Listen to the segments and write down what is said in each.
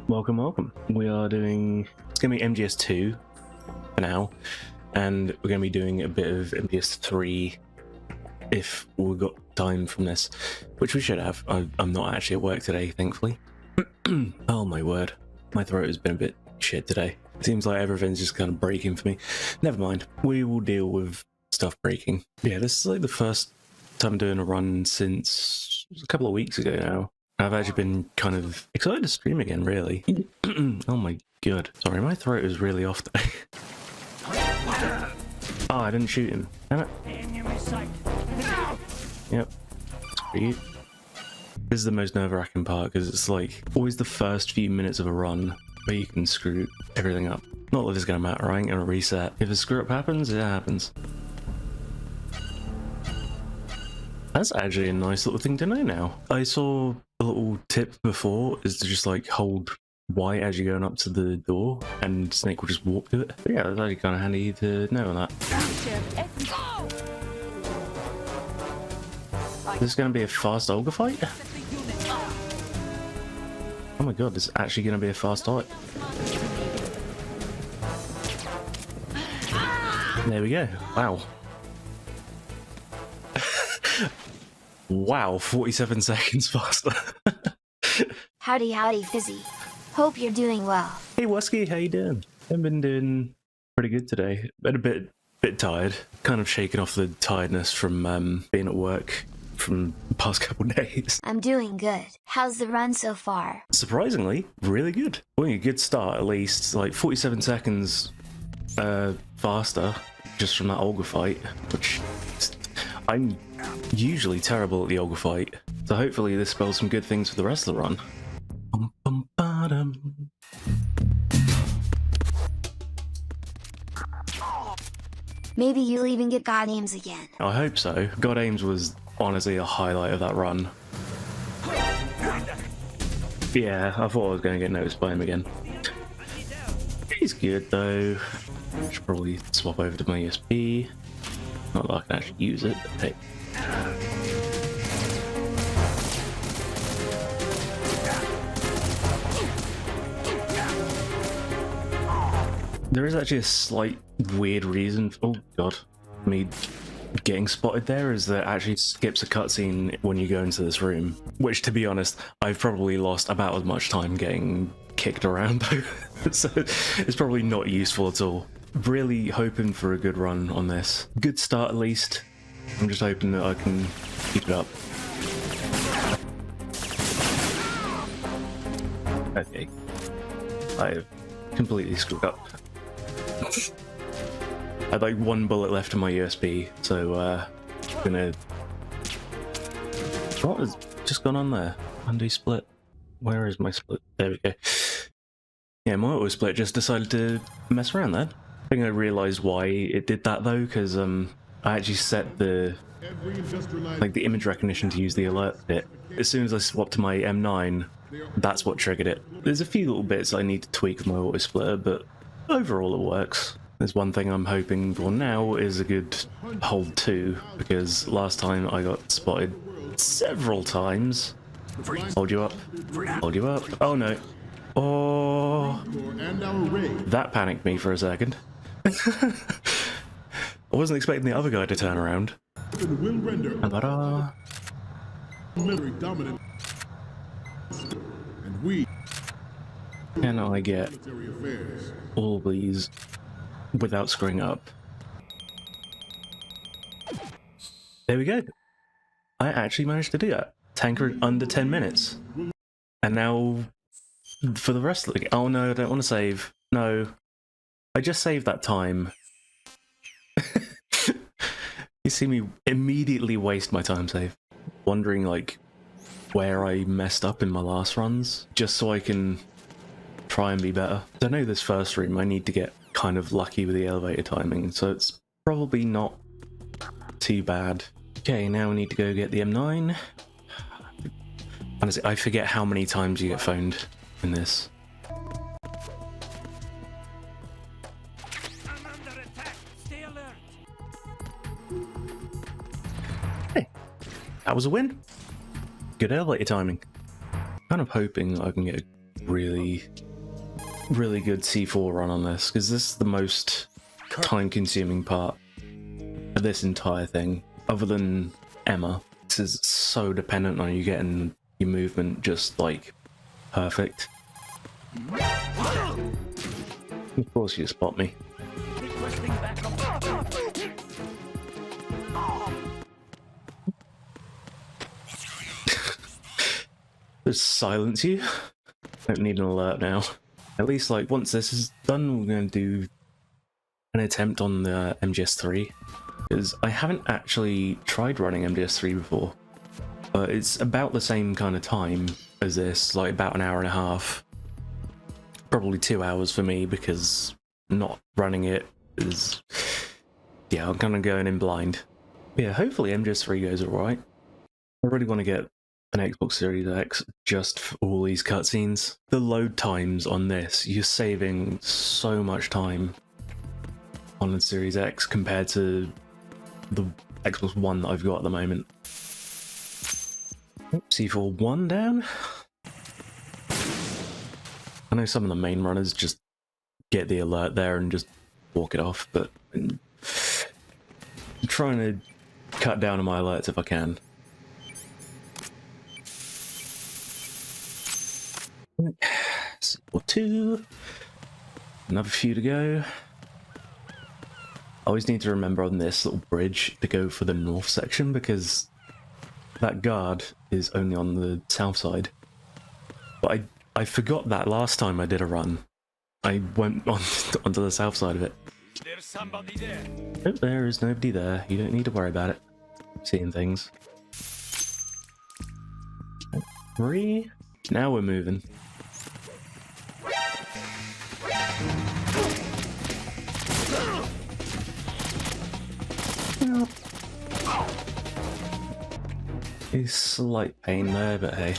Welcome, welcome. We are doing, it's going to be MGS2 for now, and we're going to be doing a bit of MGS3 if we've got time from this, which we should have. I'm not actually at work today, thankfully. Oh my word, my throat has been a bit shit today. It seems like everything's just kind of breaking for me. Never mind, we will deal with stuff breaking. Yeah, this is like the first time I'm doing a run since a couple of weeks ago now. I've actually been kind of excited to stream again, really. Oh my god. Sorry, my throat is really off today. Oh, I didn't shoot him. Damn it. Yep. Sweet. This is the most nerve-wracking part, because it's like always the first few minutes of a run where you can screw everything up. Not that it's going to matter, I ain't going to reset. If a screw-up happens, it happens. That's actually a nice little thing to know now. I saw a little tip before is to just like hold Y as you're going up to the door and Snake will just walk to it. But yeah, that's actually kind of handy to know on that. Is this going to be a fast Olga fight? Oh my god, this is actually going to be a fast fight. There we go. Wow. Wow, 47 seconds faster. Howdy, howdy, Fizzy. Hope you're doing well. Hey, Wesky, how you doing? I've been doing pretty good today. Been a bit tired. Kind of shaking off the tiredness from being at work from the past couple days. I'm doing good. How's the run so far? Surprisingly, really good. Well, a good start at least. Like 47 seconds faster just from that Olga fight, which I'm usually terrible at the Olga fight, so hopefully this spells some good things for the rest of the run. Maybe you'll even get God Aims again. I hope so. God Aims was honestly a highlight of that run. Yeah, I thought I was going to get noticed by him again. He's good though. I should probably swap over to my USB. Not that I can actually use it, but hey. There is actually a slight weird reason for, oh god, me getting spotted there is that it actually skips a cutscene when you go into this room, which to be honest, I've probably lost about as much time getting kicked around though, so it's probably not useful at all. Really hoping for a good run on this. Good start at least. I'm just hoping that I can keep it up. Okay. I've completely screwed up. I had like one bullet left in my USB, so I'm gonna... What has just gone on there? Undo split. Where is my split? There we go. Yeah, my auto split just decided to mess around there. I think I realised why it did that though, because I actually set the image recognition to use the alert bit. As soon as I swapped to my M9, that's what triggered it. There's a few little bits I need to tweak with my auto splitter, but overall it works. There's one thing I'm hoping for now is a good hold 2, because last time I got spotted several times. Hold you up. Hold you up. Oh no. Oh, that panicked me for a second. I wasn't expecting the other guy to turn around. Can I get all these without screwing up? There we go. I actually managed to do that. Tanker in under 10 minutes. And now for the rest of the game. Oh no, I don't want to save. No. I just saved that time. You see me immediately waste my time save. Wondering like where I messed up in my last runs, just so I can try and be better. I know this first room I need to get kind of lucky with the elevator timing, so it's probably not too bad. Okay, now we need to go get the M9. Honestly, I forget how many times you get phoned in this. Hey, that was a win. Good elevator timing. Kind of hoping I can get a really, really good C4 run on this, because this is the most time-consuming part of this entire thing, other than Emma. This is so dependent on you getting your movement just, like, perfect. Of course you spot me. Just silence you. Don't need an alert now. At least, like, once this is done, we're going to do an attempt on the MGS3. Because I haven't actually tried running MGS3 before. But it's about the same kind of time as this, like about an hour and a half. Probably 2 hours for me, because not running it is... yeah, I'm kind of going in blind. Yeah, hopefully MGS3 goes alright. I really want to get an Xbox Series X just for all these cutscenes. The load times on this, you're saving so much time on the Series X compared to the Xbox One that I've got at the moment. C4 1 down. I know some of the main runners just get the alert there and just walk it off, but I'm trying to cut down on my alerts if I can. C4 2. Another few to go. I always need to remember on this little bridge to go for the north section, because that guard is only on the south side. But I forgot that last time I did a run. I went onto the south side of it. There's somebody there. Nope, there is nobody there. You don't need to worry about it. Seeing things. 3. Now we're moving. A slight pain there, but hey.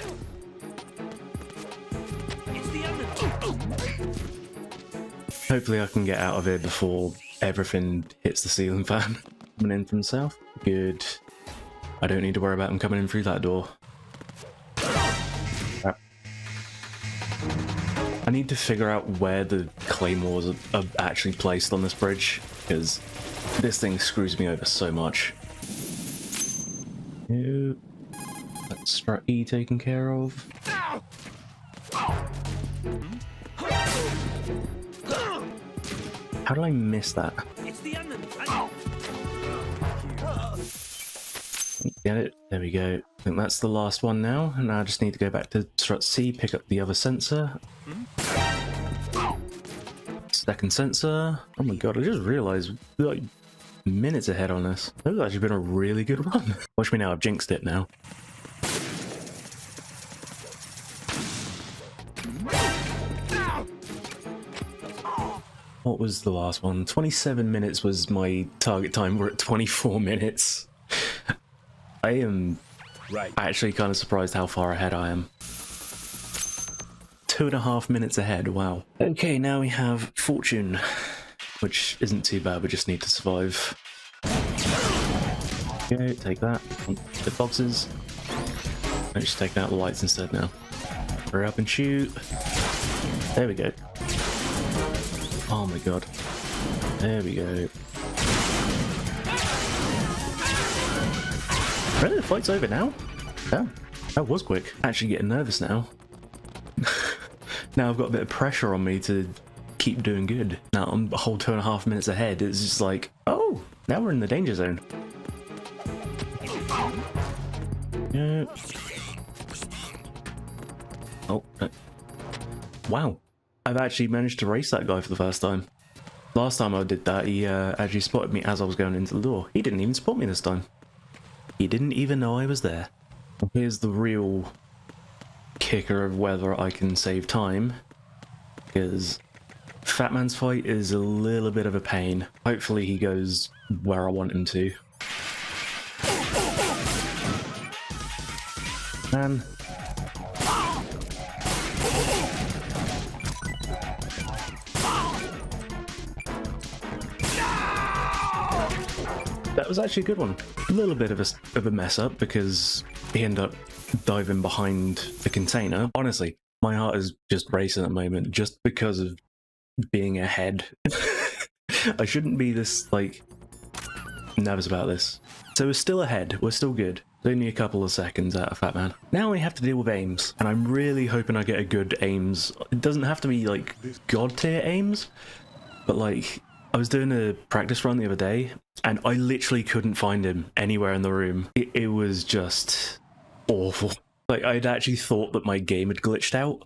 Hopefully I can get out of it before everything hits the ceiling fan. Coming in from the south. Good. I don't need to worry about them coming in through that door. Crap. I need to figure out where the claymores are actually placed on this bridge, because this thing screws me over so much. Yep. That's strat E taken care of. How did I miss that? Get it? There we go. I think that's the last one now, and now I just need to go back to strut C, pick up the other sensor. Second sensor. Oh my god, I just realized we're like minutes ahead on this. This has actually been a really good run. Watch me now, I've jinxed it now. What was the last one? 27 minutes was my target time. We're at 24 minutes. I am actually kind of surprised how far ahead I am. 2.5 minutes ahead, wow. Okay, now we have Fortune, which isn't too bad, we just need to survive. Okay, take that. The boxes. I'm just taking out the lights instead now. Hurry up and shoot. There we go. Oh my god. There we go. Really? The fight's over now? Oh, that was quick. Actually getting nervous now. Now I've got a bit of pressure on me to keep doing good. Now I'm a whole 2.5 minutes ahead. It's just like, oh, now we're in the danger zone. Yeah. Oh, wow. I've actually managed to race that guy for the first time. Last time I did that, he actually spotted me as I was going into the door. He didn't even spot me this time. He didn't even know I was there. Here's the real kicker of whether I can save time, because Fat Man's fight is a little bit of a pain. Hopefully he goes where I want him to. Man. That was actually a good one. A little bit of a mess up because he ended up diving behind the container. Honestly, My heart is just racing at the moment just because of being ahead. I shouldn't be this, like, nervous about this. So we're still ahead, we're still good. Only a couple of seconds out of Fat Man. Now we have to deal with aims, and I'm really hoping I get a good aims. It doesn't have to be, like, god tier aims, but, like, I was doing a practice run the other day, and I literally couldn't find him anywhere in the room. It was just awful. Like, I'd actually thought that my game had glitched out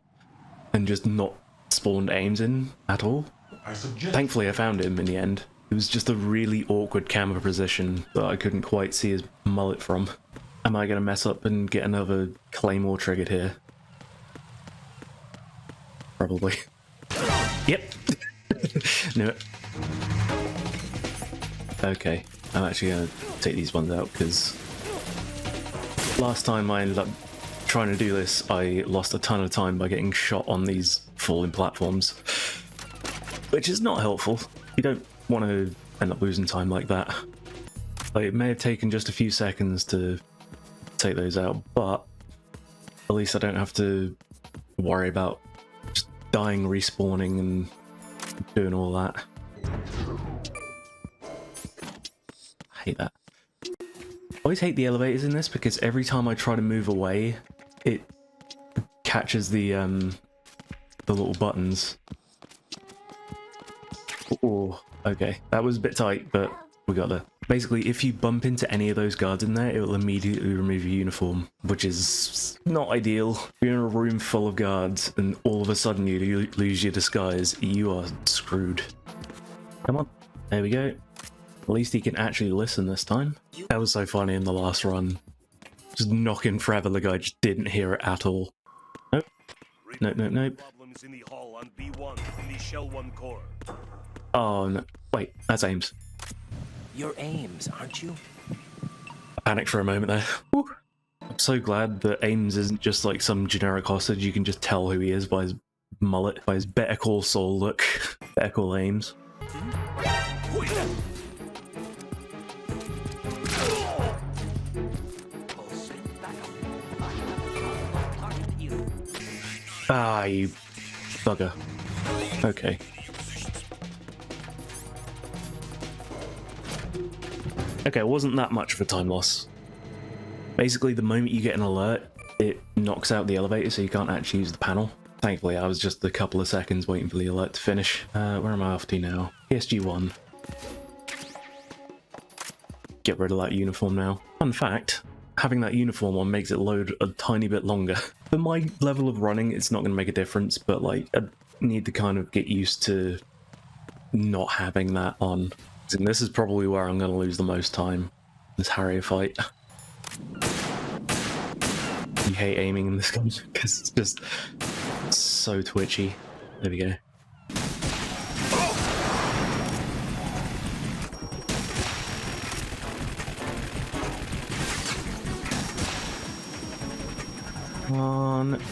and just not spawned aims in at all. Thankfully, I found him in the end. It was just a really awkward camera position that I couldn't quite see his mullet from. Am I going to mess up and get another claymore triggered here? Probably. Yep. Knew it. Okay, I'm actually going to take these ones out because last time I ended up trying to do this, I lost a ton of time by getting shot on these falling platforms, which is not helpful. You don't want to end up losing time like that. Like, it may have taken just a few seconds to take those out, but at least I don't have to worry about just dying, respawning, and doing all that. I hate that. I always hate the elevators in this because every time I try to move away, it catches the little buttons. Oh, okay. That was a bit tight, but we got there. Basically, if you bump into any of those guards in there, it will immediately remove your uniform, which is not ideal. If you're in a room full of guards and all of a sudden you lose your disguise, you are screwed. Come on. There we go. At least he can actually listen this time. That was so funny in the last run. Just knocking forever, the guy just didn't hear it at all. Nope. Nope, nope, nope. Oh, no. Wait, that's Ames. Your aims, aren't you? I panicked for a moment there. Whew. I'm so glad that Ames isn't just like some generic hostage. You can just tell who he is by his mullet, by his Better Call Saul look. Better Call Ames. Ah, you bugger. Okay. Okay, it wasn't that much of a time loss. Basically, the moment you get an alert, it knocks out the elevator, so you can't actually use the panel. Thankfully, I was just a couple of seconds waiting for the alert to finish. Where am I off to now? PSG1. Get rid of that uniform now. Fun fact, having that uniform on makes it load a tiny bit longer. For my level of running, it's not going to make a difference, but like, I need to kind of get used to not having that on. And this is probably where I'm going to lose the most time, this Harrier fight. You hate aiming in this game because it's just so twitchy. There we go. Come on.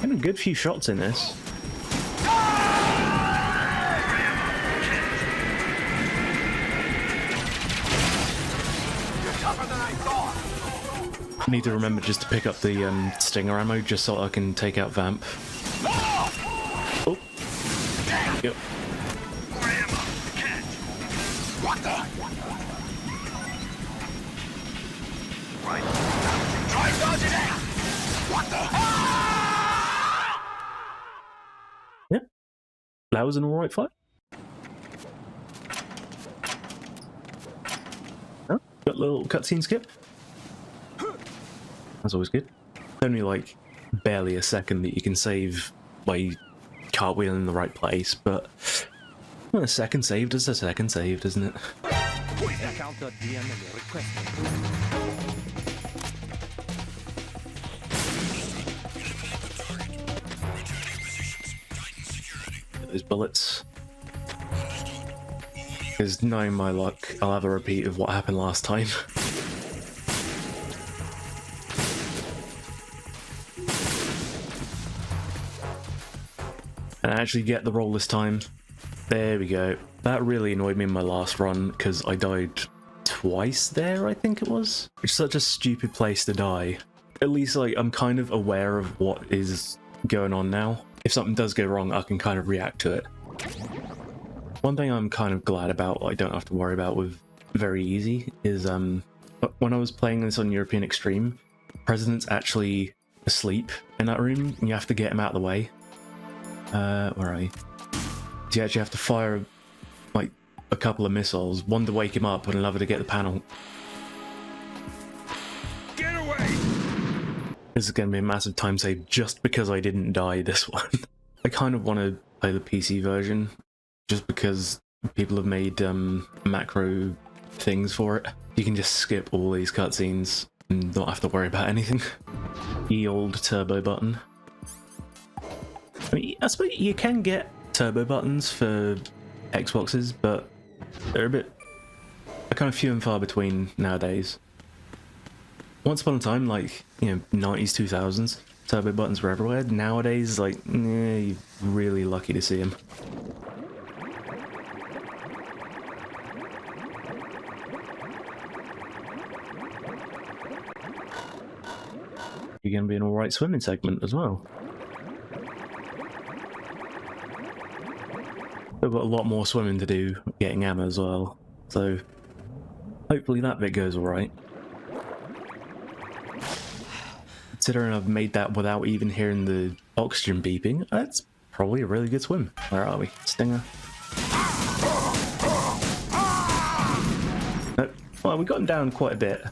Getting a good few shots in this. I need to remember just to pick up the stinger ammo just so I can take out Vamp. Oh. Yep. What the? Right. Try dodging it. What the? Yep. That was an alright fight. Oh, got a little cutscene skip. That's always good. Only like barely a second that you can save by cartwheeling in the right place, but well, a second saved is a second saved, isn't it? Those bullets. Because knowing my luck, I'll have a repeat of what happened last time. And I actually get the roll this time. There we go. That really annoyed me in my last run because I died twice there, I think it was. It's such a stupid place to die. at least like I'm kind of aware of what is going on now. If something does go wrong, I can kind of react to it. One thing I'm kind of glad about, I don't have to worry about with Very Easy, is when I was playing this on European Extreme, President's actually asleep in that room, and you have to get him out of the way. Where are you? So you actually have to fire like a couple of missiles, one to wake him up and another to get the panel. Get away! This is going to be a massive time save just because I didn't die this one. I kind of want to play the PC version just because people have made macro things for it. You can just skip all these cutscenes and not have to worry about anything. The old turbo button. I mean, I suppose you can get turbo buttons for Xboxes, but they're kind of few and far between nowadays. Once upon a time, like, you know, 90s, 2000s, turbo buttons were everywhere. Nowadays, like, you're really lucky to see them. You're going to be an alright swimming segment as well. We've got a lot more swimming to do, getting ammo as well, so hopefully that bit goes alright. Considering I've made that without even hearing the oxygen beeping, that's probably a really good swim. Where are we? Stinger? Nope. Well, we've gotten down quite a bit.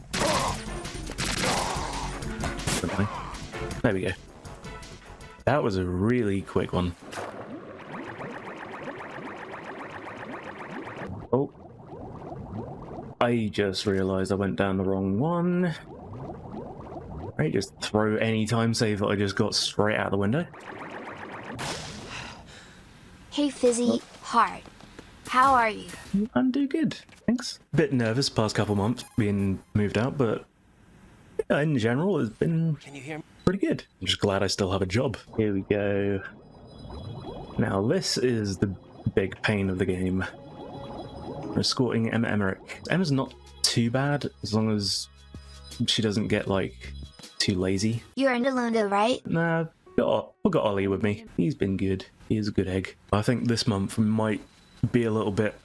There we go. That was a really quick one. Oh. I just realised I went down the wrong one. Right, just throw any time save that I just got straight out the window. Hey Fizzy, Heart. How are you? I'm doing good, thanks. Bit nervous past couple months being moved out, but yeah, in general it's been Can you hear me? pretty good. I'm just glad I still have a job. Here we go. Now this is the big pain of the game. We're escorting Emma Emmerich. Emma's not too bad as long as she doesn't get like too lazy. You're in Delunda, right? Nah, we've got Ollie with me. He's been good. He is a good egg. I think this month we might be a little bit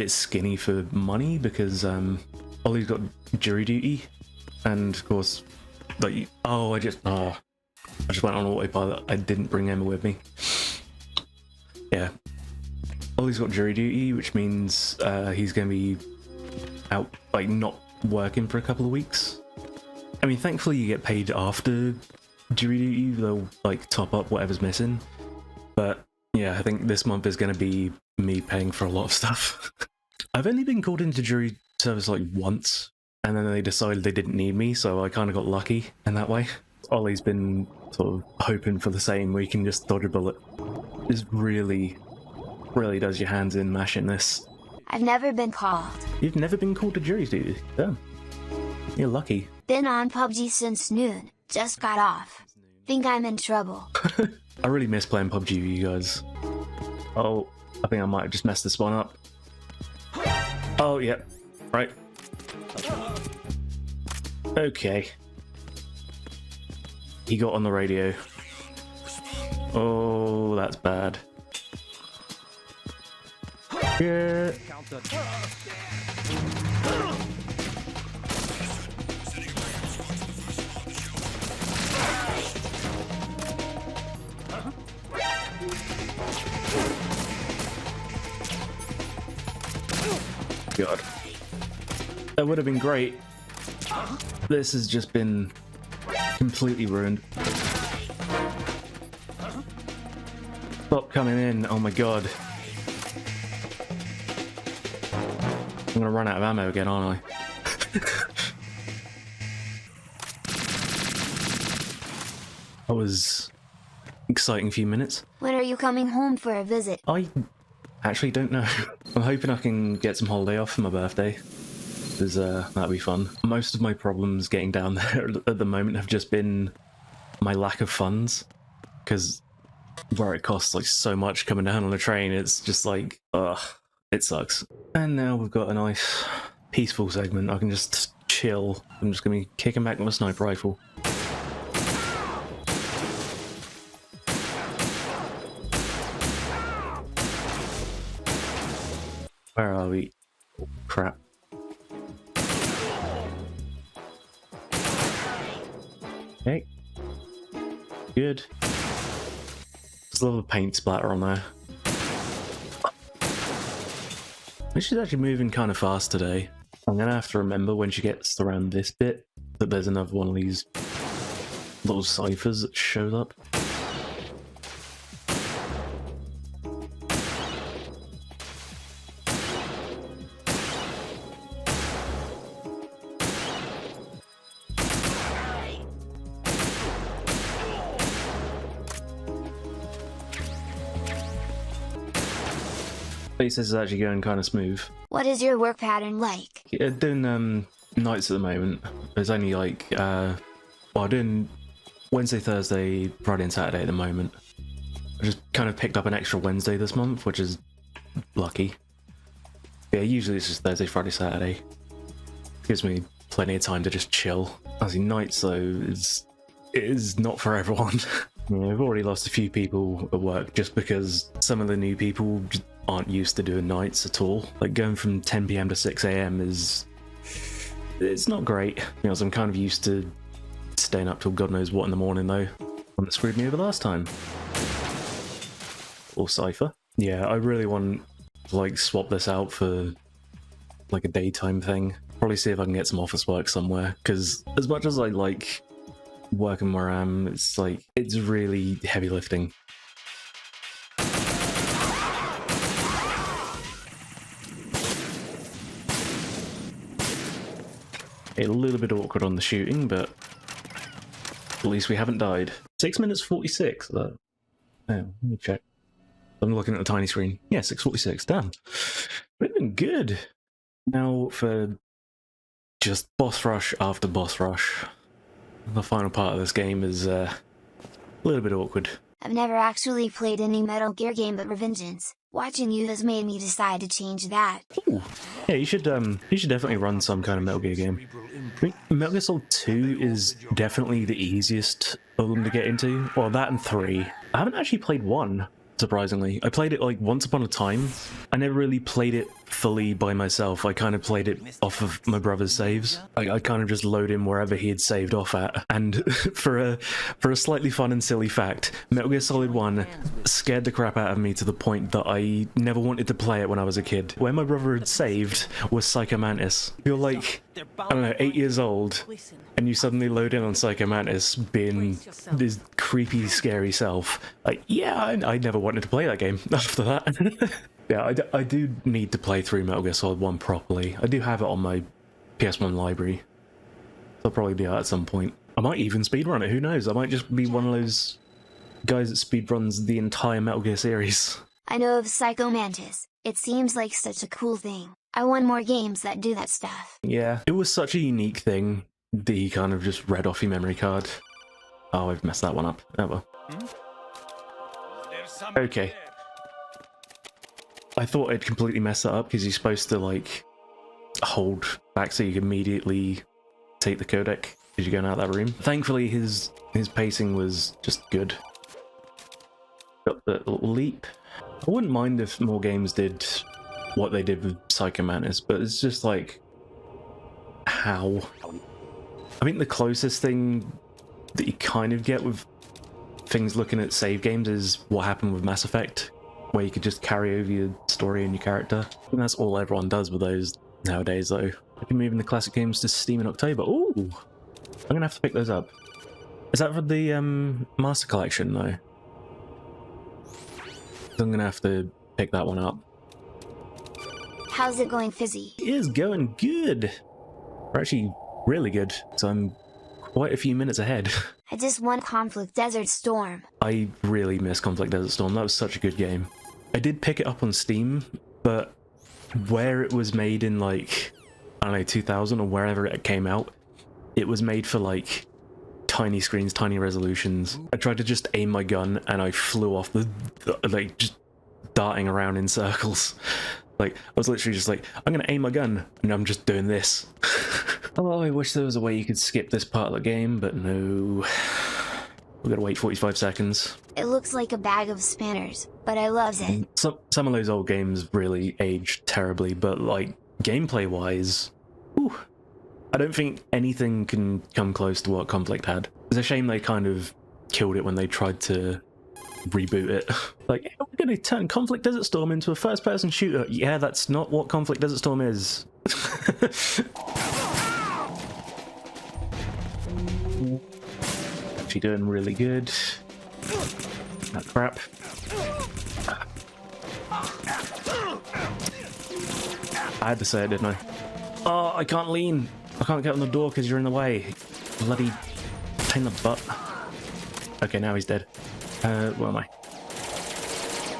skinny for money because Ollie's got jury duty, and of course, like I just went on autopilot. I didn't bring Emma with me. Yeah, Ollie's got jury duty, which means he's going to be out, like not working for a couple of weeks. I mean, thankfully you get paid after jury duty. They'll like top up whatever's missing. But yeah, I think this month is going to be me paying for a lot of stuff. I've only been called into jury service like once, and then they decided they didn't need me, so I kind of got lucky in that way. Ollie's been sort of hoping for the same, where you can just dodge a bullet. This really does your hands in mashing this. I've never been called. You've never been called to jury duty? Damn. You're lucky. Been on PUBG since noon. Just got off. Think I'm in trouble. I really miss playing PUBG with you guys. Oh, I think I might have just messed this one up. Oh, yeah. Right. Okay. He got on the radio. Oh, that's bad. Yeah. God. That would have been great. This has just been completely ruined. Stop coming in, oh my god. I'm gonna run out of ammo again, aren't I? That was an exciting few minutes. When are you coming home for a visit? I actually don't know. I'm hoping I can get some holiday off for my birthday, because that'd be fun. Most of my problems getting down there at the moment have just been my lack of funds, because where it costs like so much coming down on a train, it's just like, ugh, it sucks. And now we've got a nice peaceful segment. I can just chill. I'm just gonna be kicking back with a sniper rifle. Where are we? Oh, crap. Okay. Good. There's a little paint splatter on there. She's actually moving kind of fast today. I'm gonna have to remember when she gets around this bit that there's another one of these little ciphers that shows up. This is actually going kind of smooth. What is your work pattern like? Yeah, doing nights at the moment. There's only like well, I'm doing Wednesday, Thursday, Friday and Saturday at the moment. I just kind of picked up an extra Wednesday this month, which is lucky. Yeah, usually it's just Thursday, Friday, Saturday. Gives me plenty of time to just chill. Obviously nights though it is not for everyone. Yeah, I've already lost a few people at work just because some of the new people just aren't used to doing nights at all. Like going from 10 PM to 6 AM it's not great. You know, so I'm kind of used to staying up till God knows what in the morning though. One that screwed me over last time. Or Cypher. Yeah, I really want to like swap this out for like a daytime thing. Probably see if I can get some office work somewhere, because as much as I like working where I am, it's like it's really heavy lifting. A little bit awkward on the shooting, but at least we haven't died. 6 minutes 46. Oh, let me check. I'm looking at the tiny screen. Yeah, 6:46. Damn, we've been good. Now for just boss rush after boss rush. The final part of this game is a little bit awkward. I've never actually played any Metal Gear game but Revengeance. Watching you has made me decide to change that. Ooh. Yeah, you should definitely run some kind of Metal Gear game. I think Metal Gear Solid 2 is definitely the easiest of them to get into. Well, that and 3. I haven't actually played 1, surprisingly. I played it like once upon a time. I never really played it fully by myself. I kind of played it off of my brother's saves. I kind of just load in wherever he had saved off at. And for a slightly fun and silly fact, Metal Gear Solid 1 scared the crap out of me to the point that I never wanted to play it when I was a kid. Where my brother had saved was Psycho Mantis. You're like, I don't know, 8 years old, and you suddenly load in on Psycho Mantis being this creepy, scary self. Like, yeah, I never wanted to play that game after that. Yeah, I do need to play through Metal Gear Solid 1 properly. I do have it on my PS1 library. I'll probably do that at some point. I might even speedrun it, who knows? I might just be one of those guys that speedruns the entire Metal Gear series. I know of Psycho Mantis. It seems like such a cool thing. I want more games that do that stuff. Yeah, it was such a unique thing that he kind of just read off your memory card. Oh, I've messed that one up. Oh well. Okay. I thought I'd completely messed that up because you're supposed to like hold back so you can immediately take the codec as you're going out of that room. Thankfully his pacing was just good. Got the little leap. I wouldn't mind if more games did what they did with Psycho Mantis, but it's just like, how? I think the closest thing that you kind of get with things looking at save games is what happened with Mass Effect, where you could just carry over your story and your character. And that's all everyone does with those nowadays, though. I can move in the classic games to Steam in October. Ooh! I'm gonna have to pick those up. Is that for the Master Collection, though? So I'm gonna have to pick that one up. How's it going, Fizzy? It is going good! We're actually really good, so I'm quite a few minutes ahead. I just won Conflict Desert Storm. I really miss Conflict Desert Storm. That was such a good game. I did pick it up on Steam, but where it was made in like, I don't know, 2000 or wherever it came out, it was made for like tiny screens, tiny resolutions. I tried to just aim my gun and I flew off like just darting around in circles. Like, I was literally just like, I'm gonna aim my gun, and I'm just doing this. Oh, I wish there was a way you could skip this part of the game, but no. We've got to wait 45 seconds. It looks like a bag of spinners, but I loves it. Some of those old games really aged terribly, but like, gameplay-wise, I don't think anything can come close to what Conflict had. It's a shame they kind of killed it when they tried to reboot it. Like, hey, we're going to turn Conflict Desert Storm into a first-person shooter. Yeah, that's not what Conflict Desert Storm is. Actually doing really good. That crap. I had to say it, didn't I? Oh, I can't lean. I can't get on the door because you're in the way. Bloody pain in the butt. Okay, now he's dead. Where am I?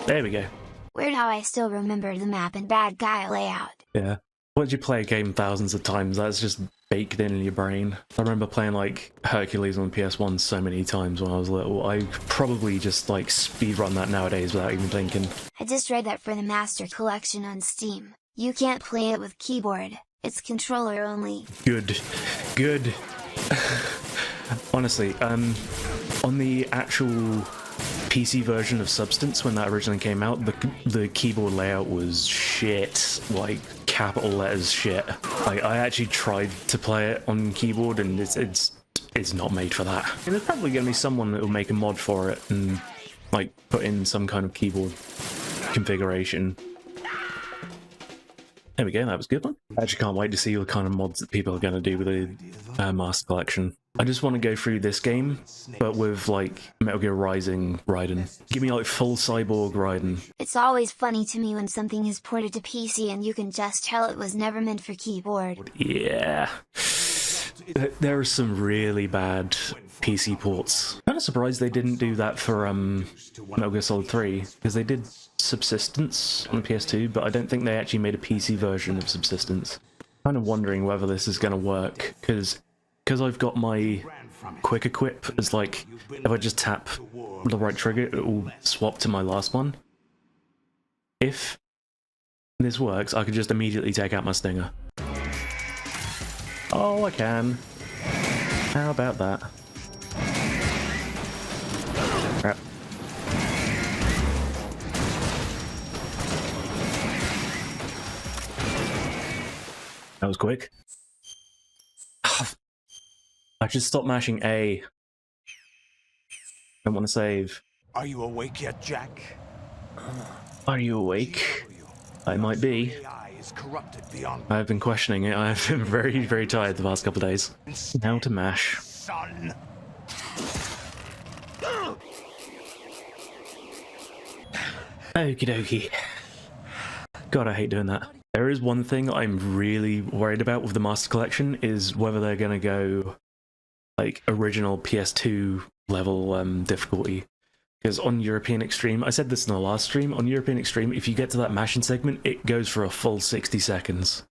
There we go. Weird how I still remember the map and bad guy layout. Yeah. Once you play a game thousands of times, that's just baked in your brain. I remember playing like Hercules on PS1 so many times when I was little. I probably just like speedrun that nowadays without even thinking. I just read that for the Master Collection on Steam, you can't play it with keyboard. It's controller only. Good. Good. Honestly, on the actual PC version of Substance, when that originally came out, the keyboard layout was shit. Like, capital letters shit. Like, I actually tried to play it on keyboard, and it's not made for that. And there's probably going to be someone that will make a mod for it and, like, put in some kind of keyboard configuration. There we go, that was a good one. I actually can't wait to see what kind of mods that people are going to do with the Master Collection. I just want to go through this game, but with, like, Metal Gear Rising Raiden. Give me, like, full cyborg Raiden. It's always funny to me when something is ported to PC and you can just tell it was never meant for keyboard. Yeah. There are some really bad PC ports. Kind of surprised they didn't do that for Metal Gear Solid 3, because they did Subsistence on the PS2, but I don't think they actually made a PC version of Subsistence. Kind of wondering whether this is going to work, because I've got my quick equip as, like, if I just tap the right trigger, it will swap to my last one. If this works, I could just immediately take out my stinger. Oh, I can. How about that? Crap. That was quick. I just stopped mashing A. Don't want to save. Are you awake yet, Jack? Are you awake? I might be. AI is corrupted beyond I've been questioning it. I've been very, very tired the past couple of days. Now to mash. son. Okie dokie. God, I hate doing that. There is one thing I'm really worried about with the Master Collection, is whether they're going to go like original PS2 level difficulty. Because on European Extreme, I said this in the last stream, on European Extreme, if you get to that mashing segment, it goes for a full 60 seconds.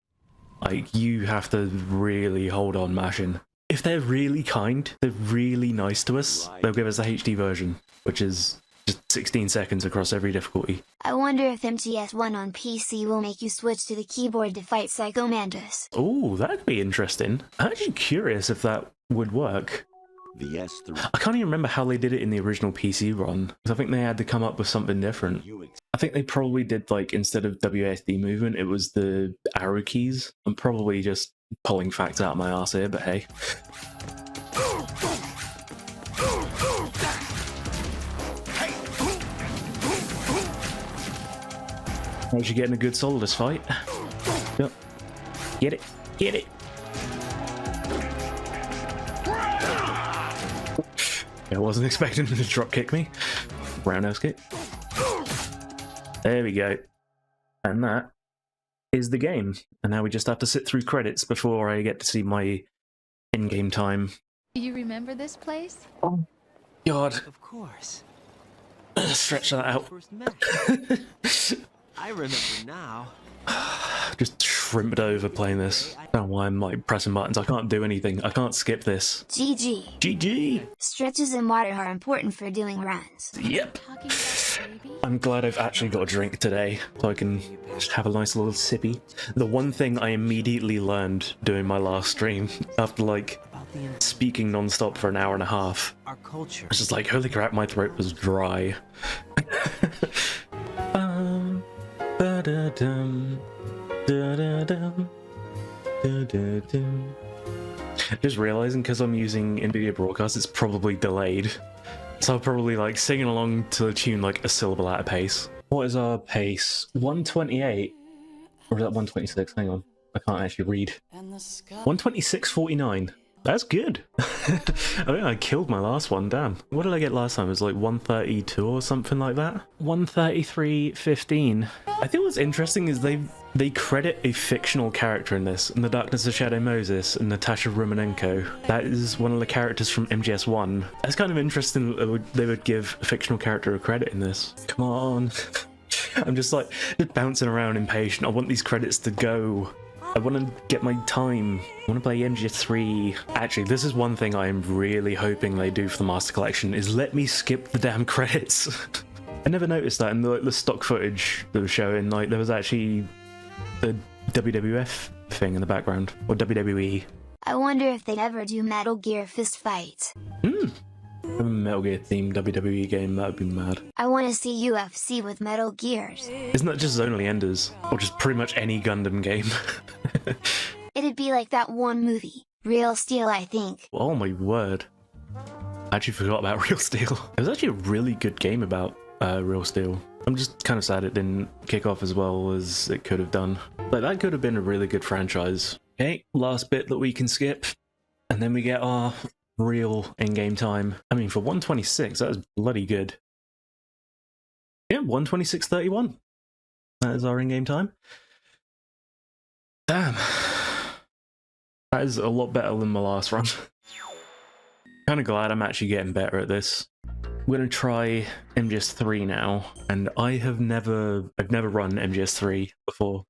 Like, you have to really hold on mashing. If they're really kind, they're really nice to us, they'll give us the HD version, which is just 16 seconds across every difficulty. I wonder if MGS1 on PC will make you switch to the keyboard to fight Psycho Mantis. Oh, that'd be interesting. I'm actually curious if that would work. The S3. I can't even remember how they did it in the original PC run, because I think they had to come up with something different. I think they probably did, like, instead of WASD movement, it was the arrow keys. I'm probably just pulling facts out of my arse here, but hey. I'm actually getting a good Solidus fight. Yep. Get it. Get it. I wasn't expecting him to drop kick me. Roundhouse kick. There we go. And that is the game. And now we just have to sit through credits before I get to see my in-game time. Do you remember this place? Oh, God. Of course. Stretch that out. First met. I remember now. Just shrimped over playing this. I don't know why I'm like pressing buttons. I can't do anything. I can't skip this. GG. GG. Stretches and water are important for doing runs. Yep. Talking about baby? I'm glad I've actually got a drink today, so I can just have a nice little sippy. The one thing I immediately learned doing my last stream, after like speaking non-stop for an hour and a half, Our culture. I was just like, holy crap, my throat was dry. Ba-da-dum, da-da-dum, da-da-dum. Just realizing because I'm using NVIDIA Broadcast, it's probably delayed. So I'll probably like singing along to the tune like a syllable at a pace. What is our pace? 128? Or is that 126? Hang on. I can't actually read. 126.49. That's good. I think I killed my last one, damn. What did I get last time? It was like 132 or something like that? 133.15. I think what's interesting is they credit a fictional character in this, in The Darkness of Shadow Moses and Natasha Romanenko. That is one of the characters from MGS1. That's kind of interesting that they would give a fictional character a credit in this. Come on. I'm just like, just bouncing around impatient. I want these credits to go. I want to get my time. I want to play MGS3. Actually, this is one thing I am really hoping they do for the Master Collection, is let me skip the damn credits. I never noticed that in the stock footage that was showing. Like, there was actually the WWF thing in the background, or WWE. I wonder if they'd ever do Metal Gear Fist Fight. A Metal Gear themed WWE game, that would be mad. I want to see UFC with Metal Gears. Isn't that just Only Enders? Or just pretty much any Gundam game? It'd be like that one movie, Real Steel, I think. Oh my word. I actually forgot about Real Steel. It was actually a really good game about Real Steel. I'm just kind of sad it didn't kick off as well as it could have done. Like, that could have been a really good franchise. Okay, last bit that we can skip. And then we get our real in-game time. I mean, for 126, that is bloody good. Yeah, 126.31. That is our in-game time. Damn. That is a lot better than my last run. Kind of glad I'm actually getting better at this. We're going to try MGS3 now, and I've never run MGS3 before.